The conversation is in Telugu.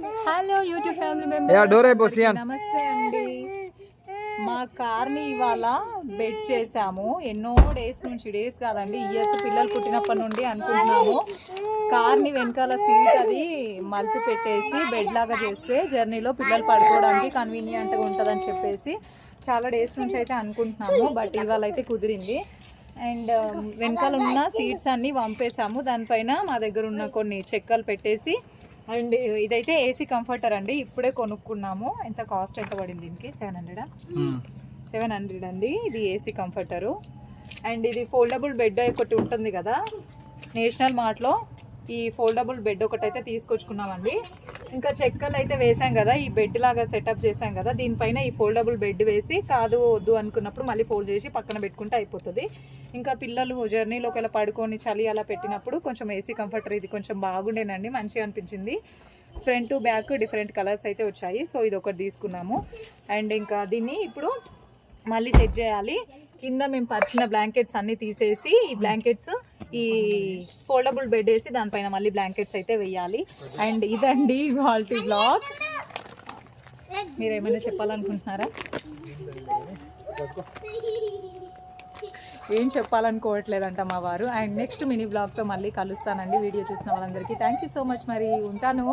హలో యూట్యూబ్ ఫ్యామిలీ మెంబర్స్, నమస్తే అండి. మా కార్ని ఇవాళ బెడ్ చేసాము. ఎన్నో డేస్ కాదండి, ఇయర్స్ పిల్లలు పుట్టినప్పటి నుండి అనుకుంటున్నాము కార్ని వెనకాల సీట్ అది మలిపి పెట్టేసి బెడ్ లాగా చేస్తే జర్నీలో పిల్లలు పడుకోవడానికి కన్వీనియంట్గా ఉంటుందని చెప్పేసి చాలా డేస్ నుంచి అయితే అనుకుంటున్నాము. బట్ ఇవాళ అయితే కుదిరింది. అండ్ వెనకాల ఉన్న సీట్స్ అన్నీ వంపేసాము. దానిపైన మా దగ్గర ఉన్న కొన్ని చెక్కలు పెట్టేసి, అండ్ ఇదైతే ఏసీ కంఫర్టర్ అండి, ఇప్పుడే కొనుక్కున్నాము. ఎంత కాస్ట్ ఎంత పడింది దీనికి? 700 అండి. ఇది ఏసీ కంఫర్టరు. అండ్ ఇది ఫోల్డబుల్ బెడ్ ఒకటి ఉంటుంది కదా, నేషనల్ మార్ట్లో ఈ ఫోల్డబుల్ బెడ్ ఒకటి అయితే తీసుకొచ్చుకున్నామండి. ఇంకా చెక్కలు అయితే వేసాం కదా, ఈ బెడ్ లాగా సెటప్ చేసాం కదా, దీనిపైన ఈ ఫోల్డబుల్ బెడ్ వేసి కాదు వద్దు అనుకున్నప్పుడు మళ్ళీ ఫోల్డ్ చేసి పక్కన పెట్టుకుంటే అయిపోతుంది. ఇంకా పిల్లలు జర్నీలోకి వెళ్ళి పడుకొని చలి అలా పెట్టినప్పుడు కొంచెం ఏసీ కంఫర్టర్ ఇది కొంచెం బాగుండేనండి, మంచిగా అనిపించింది. ఫ్రంట్ బ్యాక్ డిఫరెంట్ కలర్స్ అయితే వచ్చాయి. సో ఇది ఒకటి తీసుకున్నాము. అండ్ ఇంకా దీన్ని ఇప్పుడు మళ్ళీ సెట్ చేయాలి. కింద మేము పరిచిన బ్లాంకెట్స్ అన్నీ తీసేసి ఈ బ్లాంకెట్స్ ఈ ఫోల్డబుల్ బెడ్ వేసి దానిపైన మళ్ళీ బ్లాంకెట్స్ అయితే వేయాలి. అండ్ ఇదండి వాళ్ళ బ్లాగ్. మీరు ఏమైనా చెప్పాలనుకుంటున్నారా? ఏం చెప్పాలనుకోవట్లేదంట మా వారు. అండ్ నెక్స్ట్ మినీ బ్లాగ్తో మళ్ళీ కలుస్తానండి. వీడియో చూసిన వాళ్ళందరికీ థ్యాంక్ యూ సో మచ్. మరి ఉంటాను.